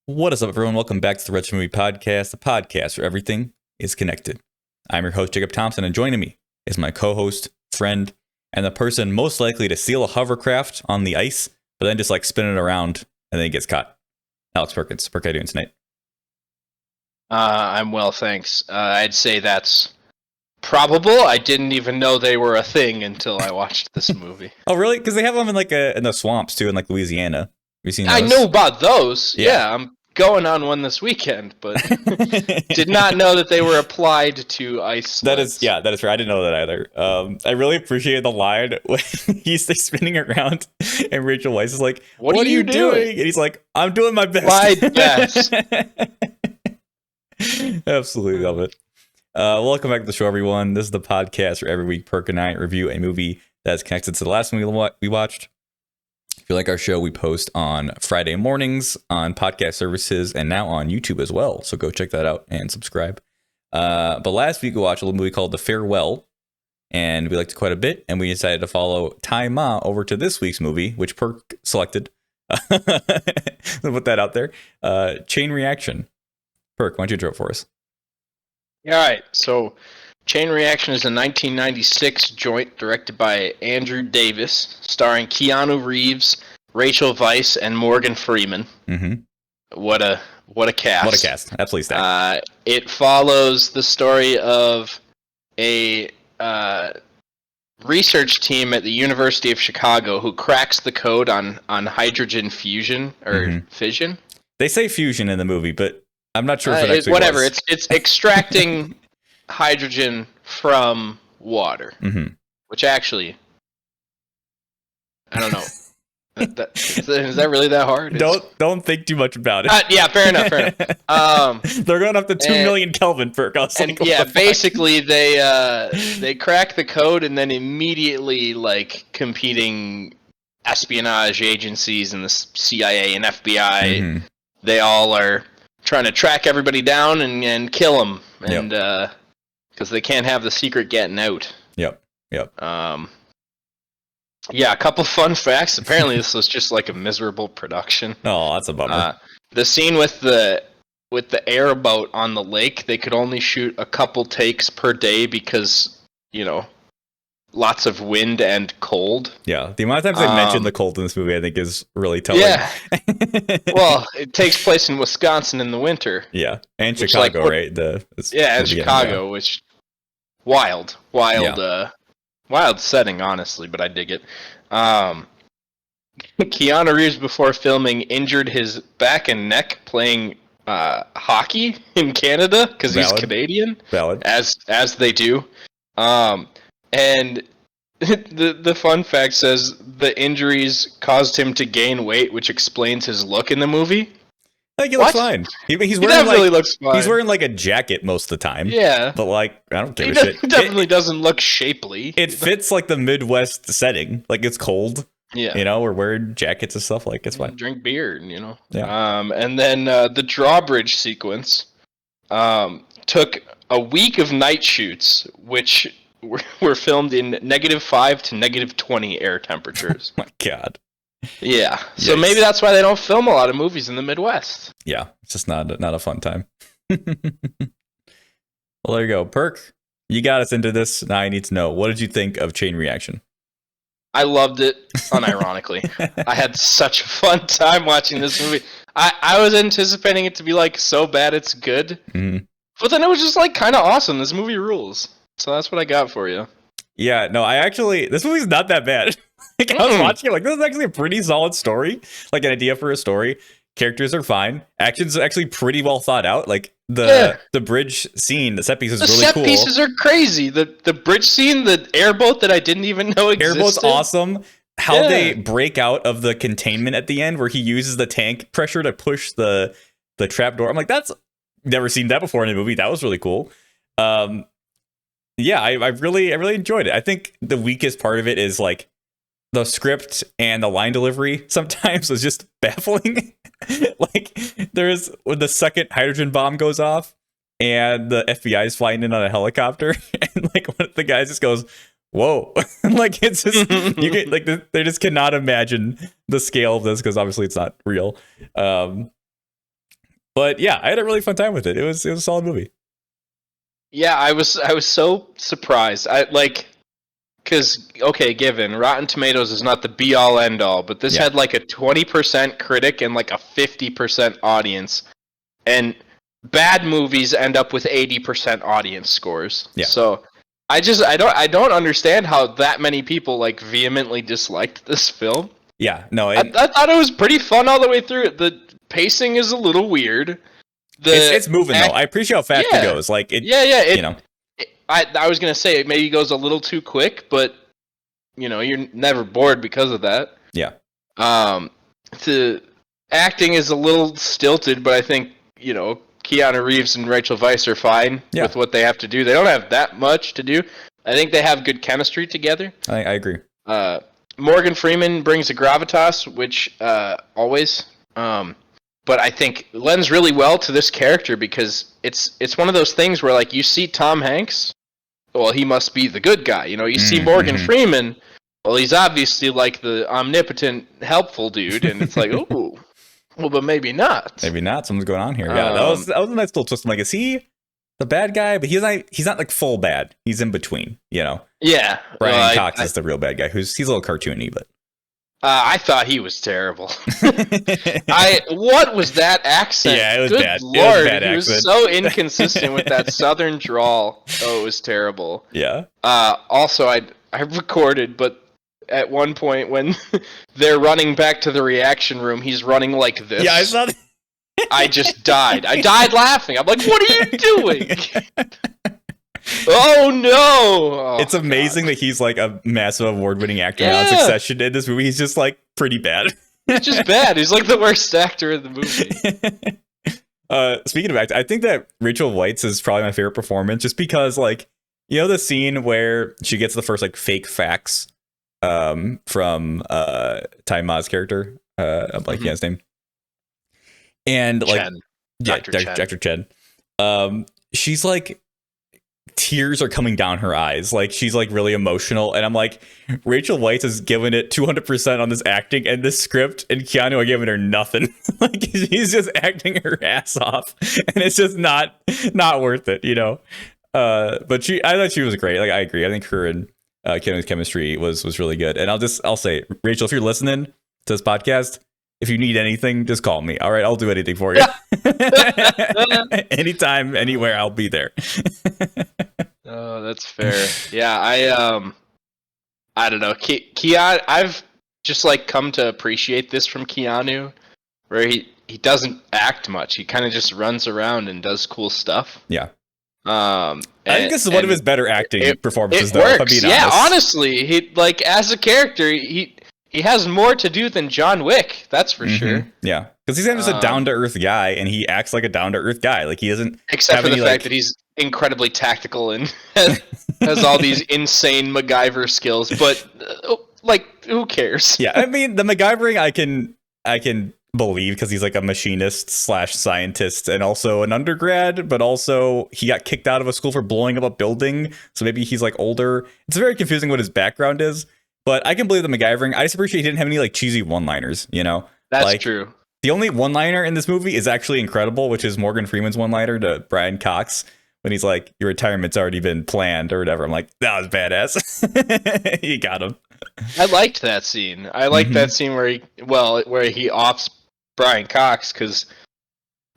What is up, everyone? Welcome back to the Retro Movie Podcast, the podcast where everything is connected. I'm your host, Jacob Thompson, and joining me is my co-host, friend, and the person most likely to steal a hovercraft on the ice, but then just like spin it around and then he gets caught. Alex Perkins. Perk, how you doing tonight? I'm well, thanks. I'd say that's probable. I didn't even know they were a thing until I watched this movie. Oh, really? Because they have them in like in the swamps too, in like Louisiana. Have you seen those? I know about those. Yeah, I'm going on one this weekend, but did not know that they were applied to ice sleds. That is right. I didn't know that either. I really appreciate the line when he's spinning around and Rachel Weisz is like, "What are you doing?" And he's like, "I'm doing my best." My best. Absolutely love it. Welcome back to the show, everyone. This is the podcast where every week Perk and I review a movie that's connected to the last movie we watched. If you like our show, we post on Friday mornings on podcast services and now on YouTube as well. So go check that out and subscribe. But last week we watched a little movie called The Farewell, and we liked it quite a bit. And we decided to follow Tai Ma over to this week's movie, which Perk selected. I'll put that out there. Chain Reaction. Perk, why don't you draw it for us? All right, so Chain Reaction is a 1996 joint directed by Andrew Davis, starring Keanu Reeves, Rachel Weisz, and Morgan Freeman. Mm-hmm. What a cast! What a cast! Absolutely stacked. It follows the story of a research team at the University of Chicago who cracks the code on hydrogen fusion or fission. They say fusion in the movie, but I'm not sure if it actually whatever. was. It's extracting hydrogen from water, which actually, I don't know. Is that really that hard? Don't think too much about it. Yeah, fair enough. They're going up to 2 million Kelvin per. Basically they crack the code and then immediately like competing espionage agencies and the CIA and FBI, they all are trying to track everybody down and kill them, and because they can't have the secret getting out. Yep. Yeah, a couple fun facts. Apparently, this was just like a miserable production. Oh, that's a bummer. The scene with the airboat on the lake, they could only shoot a couple takes per day because, lots of wind and cold. Yeah, the amount of times they mention the cold in this movie, I think, is really telling. Yeah. Well, it takes place in Wisconsin in the winter. Yeah, and Chicago, right? And Chicago, which wild setting, honestly, but I dig it. Keanu Reeves, before filming, injured his back and neck playing hockey in Canada because he's Canadian. Valid. As they do. And the fun fact says the injuries caused him to gain weight, which explains his look in the movie. I think he looks fine. He's wearing definitely looks fine. He's wearing like a jacket most of the time. Yeah. But like, I don't give a shit. He definitely doesn't look shapely. It fits like the Midwest setting. Like it's cold. Yeah. We're wearing jackets and stuff. Like it's fine. Drink beer, Yeah. And then the drawbridge sequence took a week of night shoots, which were filmed in -5 to -20 air temperatures. Oh my God. Yeah. So maybe that's why they don't film a lot of movies in the Midwest. Yeah. It's just not a fun time. Well, there you go. Perk, you got us into this. Now I need to know, what did you think of Chain Reaction? I loved it, unironically. I had such a fun time watching this movie. I was anticipating it to be like so bad it's good. But then it was just like kind of awesome. This movie rules. So that's what I got for you. Yeah, no, this movie's not that bad. Like, I was watching it, like, this is actually a pretty solid story. Like, an idea for a story. Characters are fine. Action's actually pretty well thought out. Like, the bridge scene, the set piece is really cool. The set pieces are crazy. The bridge scene, the airboat that I didn't even know existed. Airboat's awesome. How they break out of the containment at the end, where he uses the tank pressure to push the trap door. I'm like, that's never seen that before in a movie. That was really cool. Yeah, I really enjoyed it. I think the weakest part of it is like the script and the line delivery sometimes is just baffling. Like when the second hydrogen bomb goes off and the FBI is flying in on a helicopter, and like one of the guys just goes, whoa. Like it's just you get like they just cannot imagine the scale of this because obviously it's not real. But yeah, I had a really fun time with it. It was a solid movie. Yeah, I was so surprised. Because okay, given Rotten Tomatoes is not the be all end all, but this had like a 20% critic and like a 50% audience, and bad movies end up with 80% audience scores. Yeah. So I don't understand how that many people like vehemently disliked this film. Yeah, no, I thought it was pretty fun all the way through. The pacing is a little weird. It's moving though. I appreciate how fast it goes. Like I was gonna say it maybe goes a little too quick, but you're never bored because of that. Yeah. The acting is a little stilted, but I think Keanu Reeves and Rachel Weisz are fine with what they have to do. They don't have that much to do. I think they have good chemistry together. I agree. Morgan Freeman brings a gravitas, which always. But I think lends really well to this character because it's one of those things where like you see Tom Hanks, well he must be the good guy. You see Morgan Freeman, well he's obviously like the omnipotent, helpful dude, and it's like ooh, well but maybe not. Maybe not. Something's going on here. Yeah, that was a nice little twist. I'm like, is he the bad guy? But he's not like full bad. He's in between. Yeah. Brian Cox is the real bad guy. He's a little cartoony, but. I thought he was terrible. What was that accent? Yeah, it was Good bad. Lord, it was bad he accent. was so inconsistent with that southern drawl. Oh, it was terrible. Yeah. Also, I recorded, but at one point when they're running back to the reaction room, he's running like this. Yeah, I saw that. I just died. I died laughing. I'm like, what are you doing? Oh no! It's amazing that he's like a massive award-winning actor now in Succession. In this movie, he's just like pretty bad. He's just bad. He's like the worst actor in the movie. Speaking of acting, I think that Rachel Weisz is probably my favorite performance, just because like the scene where she gets the first like fake facts from Ty Ma's character. I'm blanking his name. And like Chen. Dr. Chen. She's like. Tears are coming down her eyes. Like she's like really emotional. And I'm like, Rachel Weisz has given it 200% on this acting and this script, and Keanu are giving her nothing. Like she's just acting her ass off, and it's just not worth it, But I thought she was great. Like I agree. I think her and Keanu's chemistry was really good. And I'll say, Rachel, if you're listening to this podcast, if you need anything, just call me. All right, I'll do anything for you. Anytime, anywhere, I'll be there. Oh, that's fair. Yeah, I don't know. Keanu, I've just like come to appreciate this from Keanu, where he doesn't act much. He kind of just runs around and does cool stuff. Yeah. I think this is one of his better acting performances, though. Works. If I'm being honest. Yeah, honestly, he like as a character, he has more to do than John Wick. That's for sure. Yeah, because he's just a down to earth guy, and he acts like a down to earth guy. Like he doesn't, except for the fact that he's incredibly tactical and has all these insane MacGyver skills. But like, who cares? Yeah, I mean, the MacGyvering I can believe because he's like a machinist / scientist and also an undergrad, but also he got kicked out of a school for blowing up a building. So maybe he's like older. It's very confusing what his background is. But I can believe the MacGyvering. I just appreciate he didn't have any like cheesy one-liners, That's like, true. The only one-liner in this movie is actually incredible, which is Morgan Freeman's one-liner to Brian Cox when he's like, "Your retirement's already been planned" or whatever. I'm like, that was badass. You got him. I liked that scene. I liked that scene where he offs Brian Cox because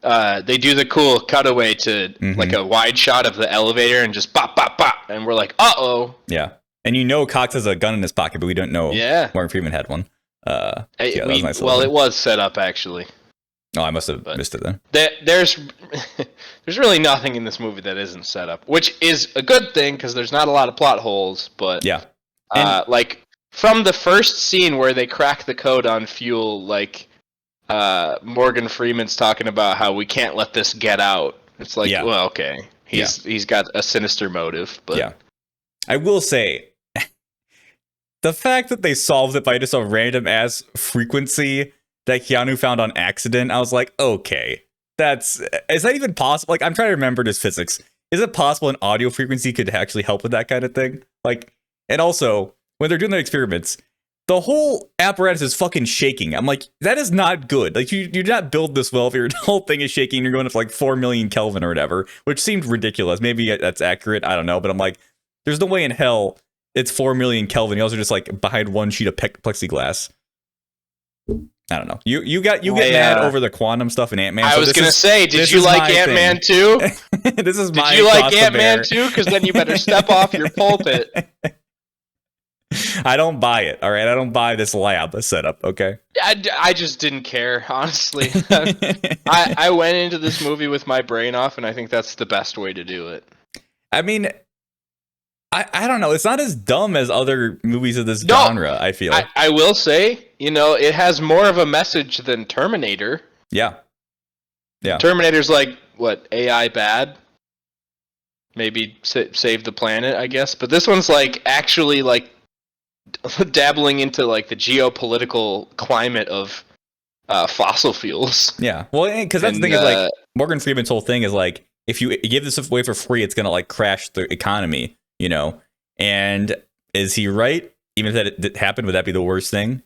they do the cool cutaway to like a wide shot of the elevator and just bop bop bop, and we're like, uh-oh. Yeah. And Cox has a gun in his pocket, but we don't know Morgan Freeman had one. That was nice. Well, it was set up, actually. Oh, I must have missed it then. There's really nothing in this movie that isn't set up, which is a good thing because there's not a lot of plot holes. But yeah, like from the first scene where they crack the code on fuel, like Morgan Freeman's talking about how we can't let this get out. It's like, well, okay, he's got a sinister motive, but yeah, I will say. The fact that they solved it by just a random ass frequency that Keanu found on accident, I was like, okay, is that even possible? Like, I'm trying to remember this physics. Is it possible an audio frequency could actually help with that kind of thing? Like, and also when they're doing their experiments, the whole apparatus is fucking shaking. I'm like, that is not good. Like, you do not build this well if your whole thing is shaking. You're going up to like 4 million Kelvin or whatever, which seemed ridiculous. Maybe that's accurate. I don't know. But I'm like, there's no way in hell it's 4 million Kelvin. You also just like behind one sheet of plexiglass. I don't know. You get mad over the quantum stuff in Ant-Man. I was gonna say, did you like Ant-Man too? This is my. Did you like Ant-Man too? Because then you better step off your pulpit. I don't buy it. All right, I don't buy this lab setup. Okay. I just didn't care, honestly. I went into this movie with my brain off, and I think that's the best way to do it. I mean, I don't know. It's not as dumb as other movies of this genre, I feel. I will say, it has more of a message than Terminator. Yeah. Terminator's like, what, AI bad? Maybe save the planet, I guess. But this one's like actually like dabbling into like the geopolitical climate of fossil fuels. Yeah. Well, because that's the thing is like Morgan Freeman's whole thing is like, if you give this away for free, it's going to like crash the economy. And is he right? Even if that happened, would that be the worst thing?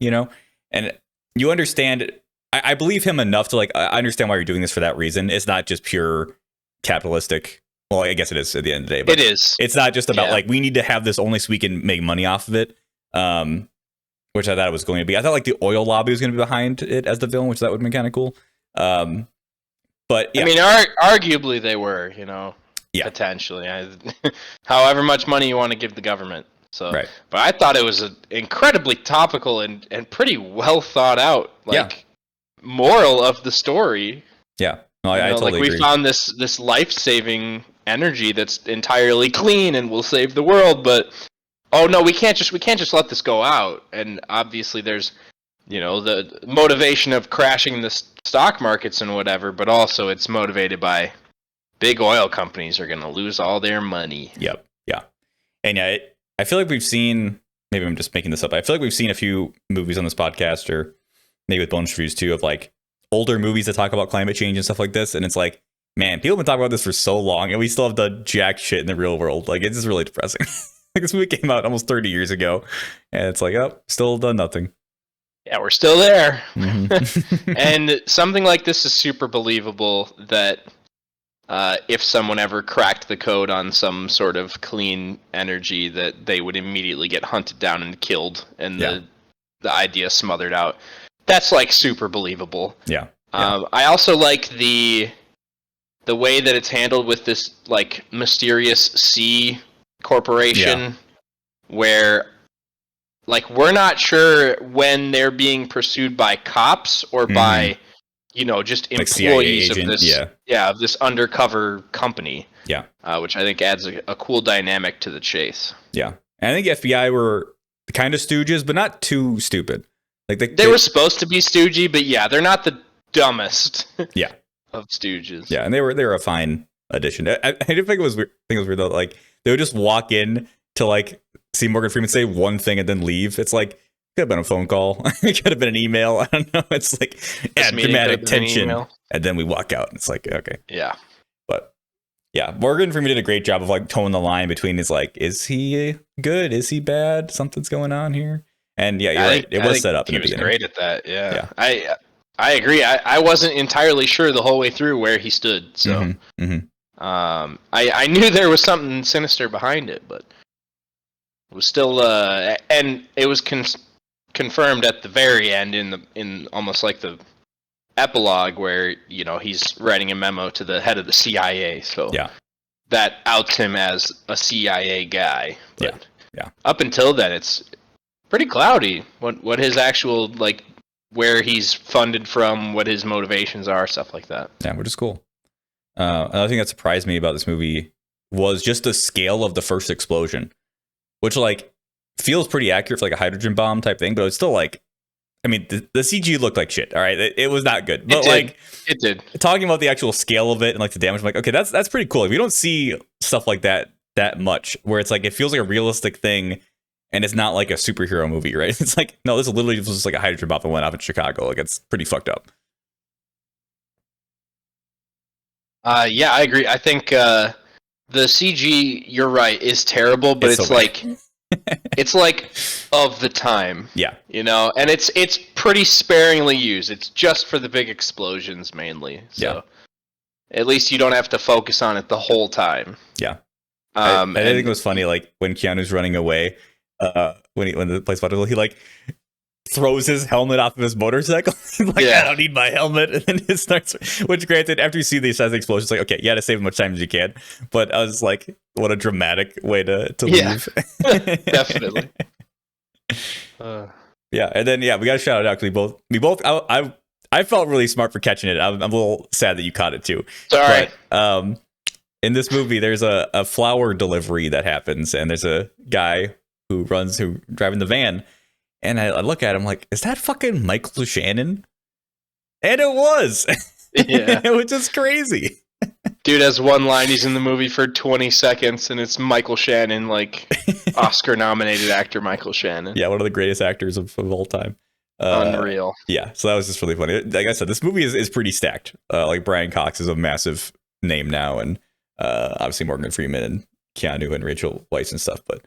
And you understand, I believe him enough to like, I understand why you're doing this for that reason. It's not just pure capitalistic. Well, I guess it is at the end of the day, but it is. It's not just about like, we need to have this only so we can make money off of it. Which I thought it was going to be. I thought like the oil lobby was going to be behind it as the villain, which that would have been kind of cool. But yeah. I mean, arguably they were, potentially. However much money you want to give the government. So, right. But I thought it was an incredibly topical and pretty well thought out, moral of the story. Yeah, no, I totally agree. We found this life-saving energy that's entirely clean and will save the world, but oh no, we can't just let this go out. And obviously, there's the motivation of crashing the stock markets and whatever, but also it's motivated by big oil companies are going to lose all their money. Yep. Yeah. And yeah, I feel like we've seen, maybe I'm just making this up, I feel like we've seen a few movies on this podcast, or maybe with bonus reviews too, of like older movies that talk about climate change and stuff like this. And it's like, man, people have been talking about this for so long and we still have done jack shit in the real world. Like, it's just really depressing. Like, this movie came out almost 30 years ago and it's like, oh, still done nothing. Yeah, we're still there. Mm-hmm. And something like this is super believable that if someone ever cracked the code on some sort of clean energy, that they would immediately get hunted down and killed, and the idea smothered out. That's like super believable. Yeah. I also like the way that it's handled with this like mysterious C corporation, where like we're not sure when they're being pursued by cops or by just employees like of this of this undercover company. Yeah. Which I think adds a cool dynamic to the chase. Yeah. And I think FBI were kind of stooges, but not too stupid. Like they were supposed to be stoogey, but they're not the dumbest of stooges. Yeah, and they were a fine addition. I didn't think it was weird. I think it was weird though. Like they would just walk in to like see Morgan Freeman say one thing and then leave. It's like, could have been a phone call. It could have been an email. I don't know. It's like dramatic tension. And then we walk out. And it's like, okay. Yeah. But yeah, Morgan Freeman did a great job of like towing the line between is like, is he good? Is he bad? Something's going on here. And yeah, you're right. It was set up in the beginning. He was great at that. Yeah. I agree. I wasn't entirely sure the whole way through where he stood. So I knew there was something sinister behind it, but it was still and it was confirmed at the very end in almost like the epilogue where he's writing a memo to the head of the CIA. So that outs him as a CIA guy. But up until then, it's pretty cloudy what his actual like where he's funded from, what his motivations are, stuff like that. Yeah, which is cool. Another thing that surprised me about this movie was just the scale of the first explosion, which like feels pretty accurate for like a hydrogen bomb type thing, but it's still like, I mean, the CG looked like shit. All right, it was not good, but it did. Talking about the actual scale of it and like the damage, I'm like, okay, that's pretty cool. Like, we don't see stuff like that much, where it's like it feels like a realistic thing. And it's not like a superhero movie, right? It's like, no, this is literally just like a hydrogen bomb that went off in Chicago. Like, it's pretty fucked up. Yeah, I agree. I think the CG, you're right, is terrible, but it's like It's like of the time. Yeah. And it's pretty sparingly used. It's just for the big explosions mainly. So at least you don't have to focus on it the whole time. Yeah. I think it was funny, like when Keanu's running away, when the place he like throws his helmet off of his motorcycle. Like, I don't need my helmet, and then it starts. Which, granted, after you see these size explosions, like, okay, you got to save as much time as you can. But I was like, what a dramatic way to leave. Definitely. Yeah, and then we got to shout it out because we both. I felt really smart for catching it. I'm a little sad that you caught it too. Sorry. But, in this movie, there's a flower delivery that happens, and there's a guy who driving the van. And I look at him like, is that fucking Michael Shannon? And it was. Yeah. Which is crazy. Dude has one line. He's in the movie for 20 seconds, and it's Michael Shannon, like Oscar-nominated actor Michael Shannon. Yeah, one of the greatest actors of all time. Unreal. Yeah, so that was just really funny. Like I said, this movie is pretty stacked. Like Brian Cox is a massive name now, and obviously Morgan Freeman and Keanu and Rachel Weisz and stuff, but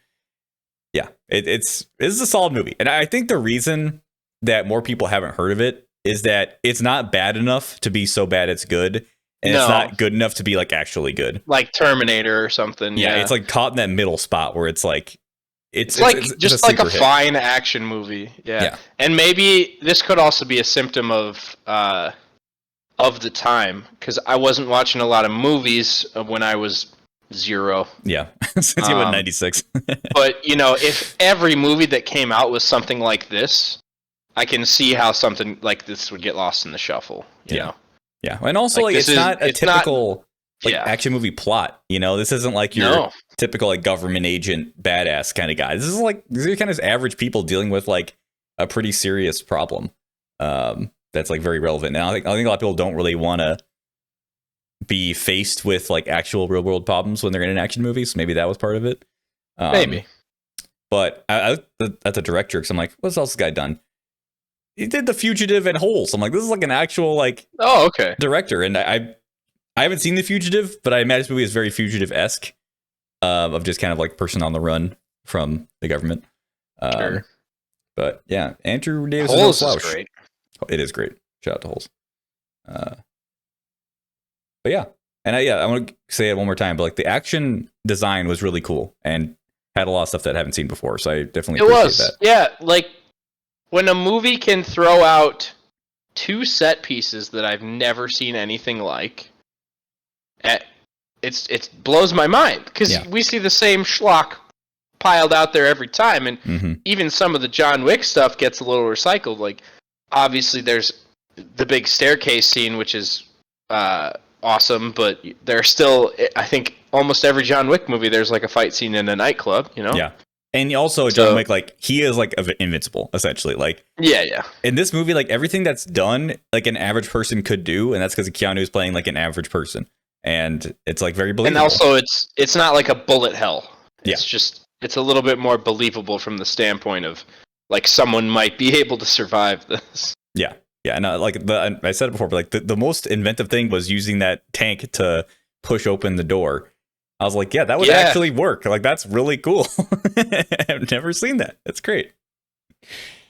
yeah, it's a solid movie. And I think the reason that more people haven't heard of it is that it's not bad enough to be so bad it's good, and it's not good enough to be like actually good. Like Terminator or something. Yeah, it's like caught in that middle spot where it's like it's just like a fine action movie. Yeah. And maybe this could also be a symptom of the time, because I wasn't watching a lot of movies when I was 0. Yeah, since you went 96. But if every movie that came out was something like this, I can see how something like this would get lost in the shuffle. You know? Yeah, and also like it's not a typical action movie plot. This isn't like your typical like government agent badass kind of guy. These are kind of average people dealing with like a pretty serious problem. That's like very relevant. Now I think a lot of people don't really want to be faced with like actual real world problems when they're in an action movie. So maybe that was part of it. Maybe. But I at the director, because I'm like, what's else this guy done? He did The Fugitive and Holes. I'm like, this is like an actual like director. And I haven't seen The Fugitive, but I imagine this movie is very Fugitive-esque, of just kind of like person on the run from the government. Sure. But yeah, Andrew Davis Holes is great. It is great. Shout out to Holes. But yeah, and I want to say it one more time, but like the action design was really cool and had a lot of stuff that I haven't seen before, so I definitely appreciate that. Yeah, like when a movie can throw out 2 set pieces that I've never seen anything like, it blows my mind, because we see the same schlock piled out there every time, and even some of the John Wick stuff gets a little recycled. Like obviously there's the big staircase scene, which is awesome, but there's still, I think almost every John Wick movie there's like a fight scene in a nightclub, Yeah. And also John Wick, like he is like invincible essentially. Like in this movie, like everything that's done like an average person could do, and that's because Keanu is playing like an average person, and it's like very believable. And also it's not like a bullet hell. It's just it's a little bit more believable from the standpoint of like someone might be able to survive this. Yeah, and I said it before, but like the most inventive thing was using that tank to push open the door. I was like, yeah, that would actually work. Like that's really cool. I've never seen that. It's great.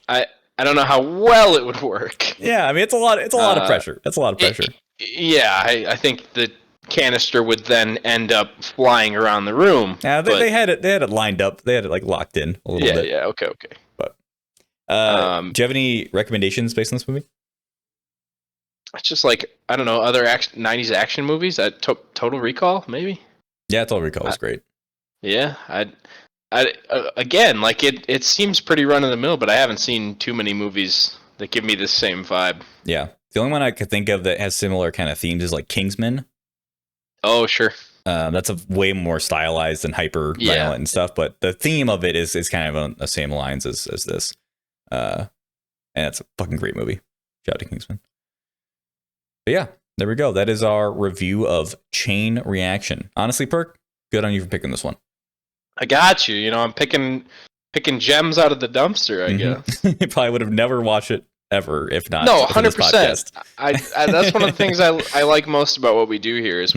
I don't know how well it would work. Yeah, I mean it's a lot of pressure. It's a lot of pressure. I think the canister would then end up flying around the room. Yeah, they had it lined up. They had it like locked in a little bit. Yeah, okay. But do you have any recommendations based on this movie? It's just like, I don't know, other 90s action movies. Total Recall, maybe? Yeah, Total Recall was great. Yeah, again, like it seems pretty run of the mill, but I haven't seen too many movies that give me the same vibe. Yeah, the only one I could think of that has similar kind of themes is like Kingsman. Oh, sure. That's a way more stylized and hyper violent and stuff, but the theme of it is kind of on the same lines as this. And it's a fucking great movie. Shout out to Kingsman. But yeah, there we go. That is our review of Chain Reaction. Honestly, Perk, good on you for picking this one. I got you. I'm picking gems out of the dumpster, I guess. You probably would have never watched it ever if not. No, 100%. I that's one of the things I like most about what we do here is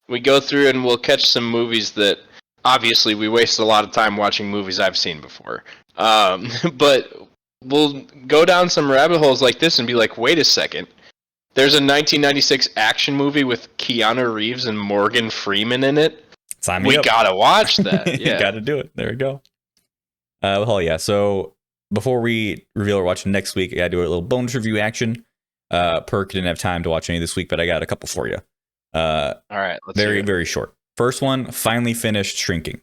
we go through and we'll catch some movies that obviously we wasted a lot of time watching movies I've seen before. But we'll go down some rabbit holes like this and be like, wait a second. There's a 1996 action movie with Keanu Reeves and Morgan Freeman in it. Sign me we up. Gotta watch that. Yeah. Gotta do it. There we go. Hell yeah. So before we reveal our watch next week, I gotta do a little bonus review action. Perk didn't have time to watch any this week, but I got a couple for you. All right. Let's Very, very short. First one, finally finished Shrinking.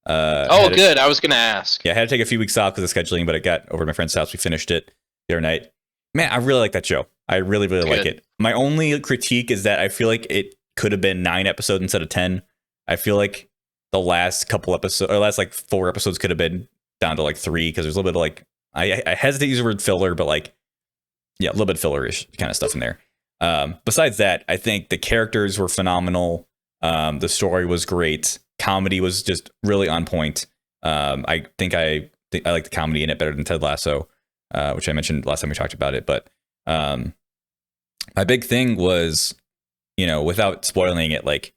Good. I was going to ask. Yeah, I had to take a few weeks off because of scheduling, but I got over to my friend's house. We finished it the other night. Man, I really like that show. I really, really like it. My only critique is that I feel like it could have been 9 episodes instead of 10. I feel like the last couple episodes, or last like 4 episodes could have been down to like 3 because there's a little bit of like, I hesitate to use the word filler, but like, yeah, a little bit filler-ish kind of stuff in there. Besides that, I think the characters were phenomenal. The story was great. Comedy was just really on point. I think I like the comedy in it better than Ted Lasso, which I mentioned last time we talked about it. But my big thing was, without spoiling it, like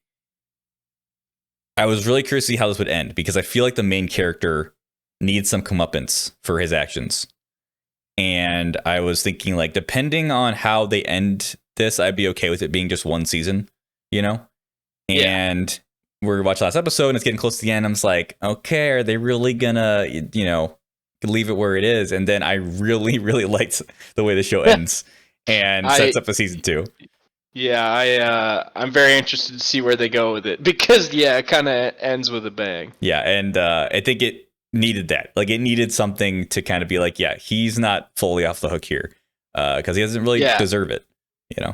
I was really curious to see how this would end because I feel like the main character needs some comeuppance for his actions. And I was thinking, like, depending on how they end this, I'd be okay with it being just one season, And we're watching last episode and it's getting close to the end. I'm just like, okay, are they really gonna, leave it where it is? And then I really, really liked the way the show ends and sets up a season 2. Yeah, I'm very interested to see where they go with it because, it kind of ends with a bang. Yeah, and I think it needed that. Like, it needed something to kind of be like, yeah, he's not fully off the hook here because he doesn't really deserve it.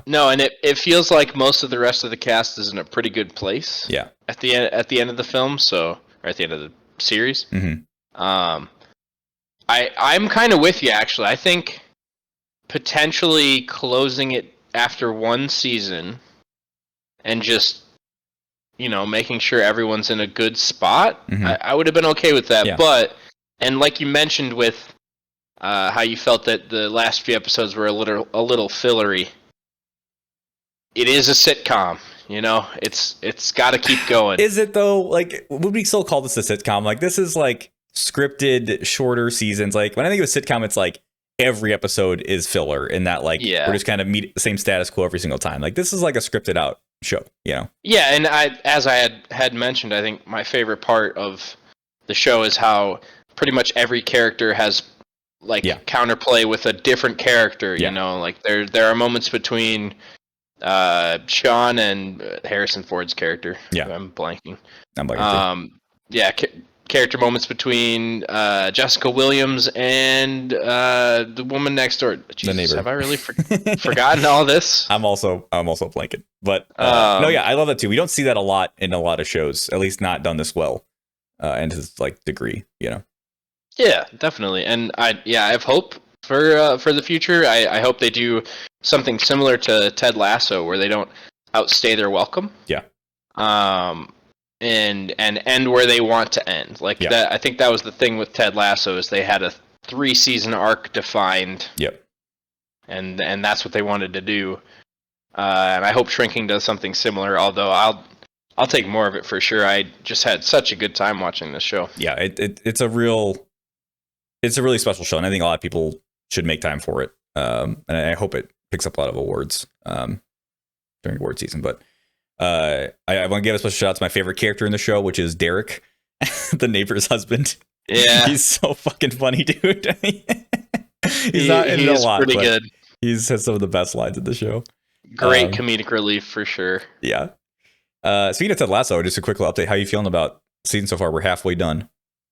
No, and it feels like most of the rest of the cast is in a pretty good place. Yeah. At the end of the film, or at the end of the series. Mm-hmm. I'm kind of with you actually. I think potentially closing it after one season and just making sure everyone's in a good spot. Mm-hmm. I would have been okay with that. Yeah. But and like you mentioned with how you felt that the last few episodes were a little fillery. It is a sitcom, It's got to keep going. Is it though? Like, would we still call this a sitcom? Like, this is like scripted, shorter seasons. Like, when I think of a sitcom, it's like every episode is filler, in that like we're just kind of meet the same status quo every single time. Like, this is like a scripted out show, Yeah, and as I had mentioned, I think my favorite part of the show is how pretty much every character has like counterplay with a different character. Like there are moments between Sean and Harrison Ford's character. Yeah, I'm blanking. Character moments between Jessica Williams and the woman next door. Jesus, the neighbor. Have I really forgotten all this? I'm also blanking. But I love that too. We don't see that a lot in a lot of shows, at least not done this well, and to this like degree. Yeah, definitely. And I have hope for the future. I hope they do something similar to Ted Lasso, where they don't outstay their welcome. Yeah. And end where they want to end. Like that. I think that was the thing with Ted Lasso, is they had a 3-season arc defined. Yep. And that's what they wanted to do. And I hope Shrinking does something similar. Although I'll take more of it for sure. I just had such a good time watching this show. Yeah, it's a really special show, and I think a lot of people should make time for it. And I hope it picks up a lot of awards during award season. But I want to give a special shout out to my favorite character in the show, which is Derek, the neighbor's husband. Yeah, he's so fucking funny, dude. He's not in it a lot, pretty but good. He's has some of the best lines in the show. Great comedic relief for sure. Yeah. Speaking of Ted Lasso, just a quick little update. How are you feeling about season so far? We're halfway done.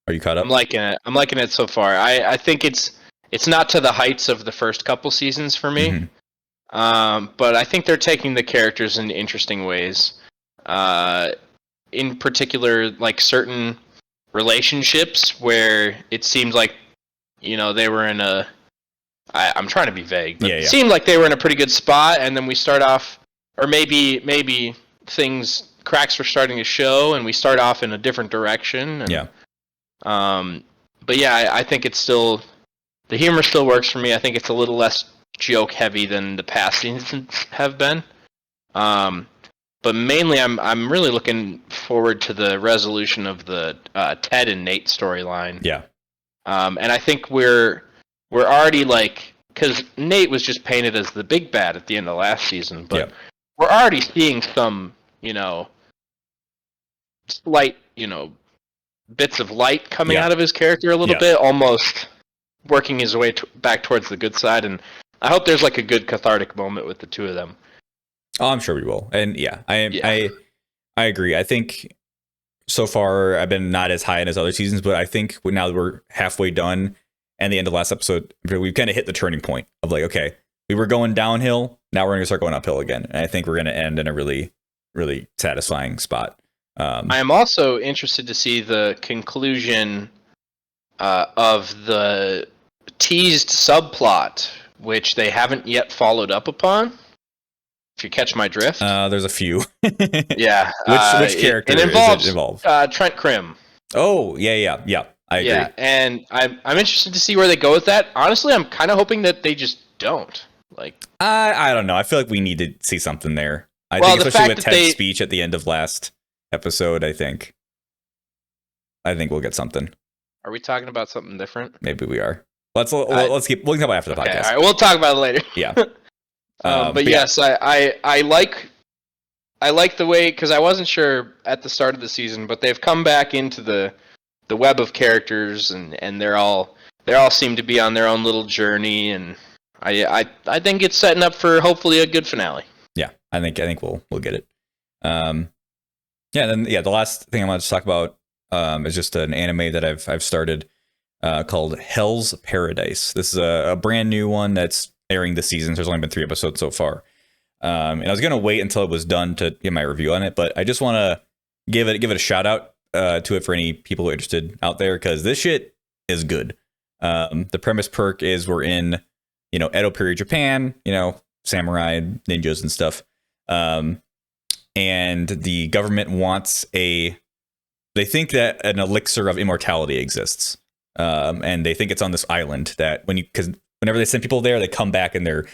Are you caught up? I'm liking it so far. I think it's not to the heights of the first couple seasons for me. Mm-hmm. But I think they're taking the characters in interesting ways. In particular, like certain relationships where it seemed like, they were in a... I'm trying to be vague, but it seemed like they were in a pretty good spot, and then we start off... Or maybe cracks were starting to show, and we start off in a different direction. And, but yeah, I think it's still... The humor still works for me. I think it's a little less joke heavy than the past seasons have been. but mainly I'm really looking forward to the resolution of the Ted and Nate storyline. Yeah. And I think we're already like, because Nate was just painted as the big bad at the end of last season, but we're already seeing some, slight, bits of light coming out of his character a little bit, almost working his way back towards the good side. And I hope there's like a good cathartic moment with the two of them. Oh, I'm sure we will. And I agree. I think so far I've been not as high in as other seasons, but I think now that we're halfway done and the end of last episode, we've kind of hit the turning point of like, okay, we were going downhill. Now we're going to start going uphill again. And I think we're going to end in a really, really satisfying spot. I am also interested to see the conclusion of the teased subplot, which they haven't yet followed up upon. If you catch my drift. There's a few. Yeah. Which character it involves, is it involved? Trent Krim. Oh, yeah. I agree. Yeah, and I'm interested to see where they go with that. Honestly, I'm kind of hoping that they just don't. Like, I don't know. I feel like we need to see something there. I think especially with Ted's speech at the end of last episode, I think we'll get something. Are we talking about something different? Maybe we are. We'll talk about it after the podcast. All right, we'll talk about it later. Yeah. But yes, I like the way, because I wasn't sure at the start of the season, but they've come back into the web of characters, and they all seem to be on their own little journey, and I think it's setting up for hopefully a good finale. Yeah, I think we'll get it. The last thing I want to talk about is just an anime that I've started called Hell's Paradise. This is a brand new one that's airing this season. So there's only been 3 episodes so far. And I was gonna wait until it was done to get my review on it, but I just want to give it a shout out to it for any people who are interested out there, because this shit is good. The premise perk is we're in Edo period Japan, samurai ninjas and stuff, and the government wants they think that an elixir of immortality exists, and they think it's on this island that because whenever they send people there, they come back and they're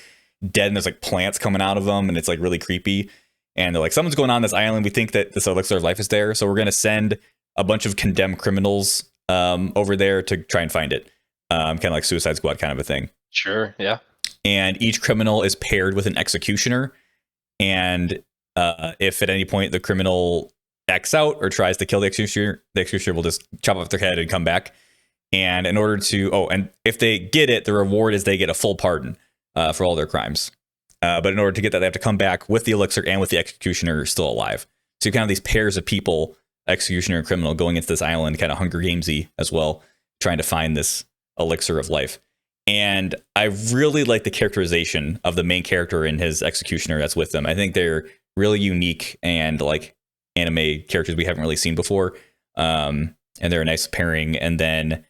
dead, and there's like plants coming out of them, and it's like really creepy. And they're like, something's going on this island. We think that this elixir of life is there, so we're going to send a bunch of condemned criminals over there to try and find it. Kind of like Suicide Squad kind of a thing. Sure, yeah. And each criminal is paired with an executioner. And if at any point the criminal acts out or tries to kill the executioner will just chop off their head and come back. And in order to, and if they get it, the reward is they get a full pardon for all their crimes. But in order to get that, they have to come back with the elixir and with the executioner still alive. So you kind of these pairs of people, executioner and criminal, going into this island, kind of Hunger Gamesy as well, trying to find this elixir of life. And I really like the characterization of the main character and his executioner that's with them. I think they're really unique and like anime characters we haven't really seen before. And they're a nice pairing. And then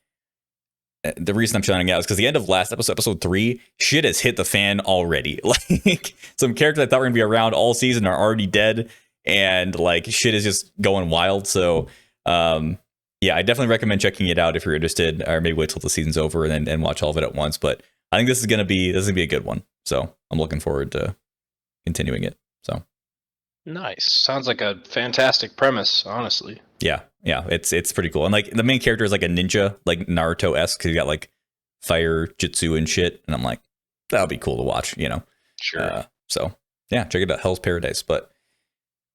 the reason I'm shouting out is because the end of last episode 3, shit has hit the fan already. Like some characters I thought were gonna be around all season are already dead, and like shit is just going wild. So yeah, I definitely recommend checking it out if you're interested, or maybe wait till the season's over and watch all of it at once. But I think this is gonna be a good one. So I'm looking forward to continuing it. So nice. Sounds like a fantastic premise, honestly. Yeah, it's pretty cool. And like the main character is like a ninja, like Naruto-esque, because he got like fire jutsu and shit. And I'm like, that'll be cool to watch, Sure. So yeah, check it out, Hell's Paradise. But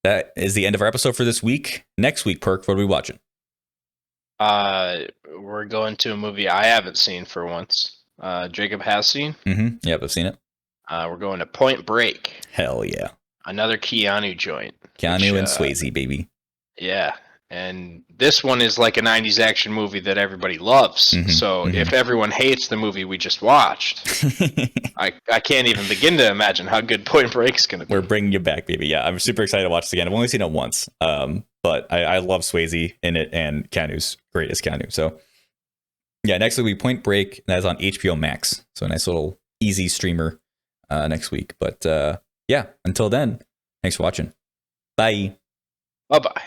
that is the end of our episode for this week. Next week, Perk, what are we watching? We're going to a movie I haven't seen for once. Jacob has seen. Mm-hmm. Yep, I've seen it. We're going to Point Break. Hell yeah. Another Keanu joint. Keanu and Swayze, baby. Yeah. And this one is like a 90s action movie that everybody loves. Mm-hmm, so if everyone hates the movie we just watched, I can't even begin to imagine how good Point Break's going to be. We're bringing you back, baby. Yeah, I'm super excited to watch this again. I've only seen it once, but I love Swayze in it, and Keanu's great as Keanu. So yeah, next week, Point Break. That is on HBO Max. So a nice little easy streamer next week. But yeah, until then, thanks for watching. Bye. Bye-bye.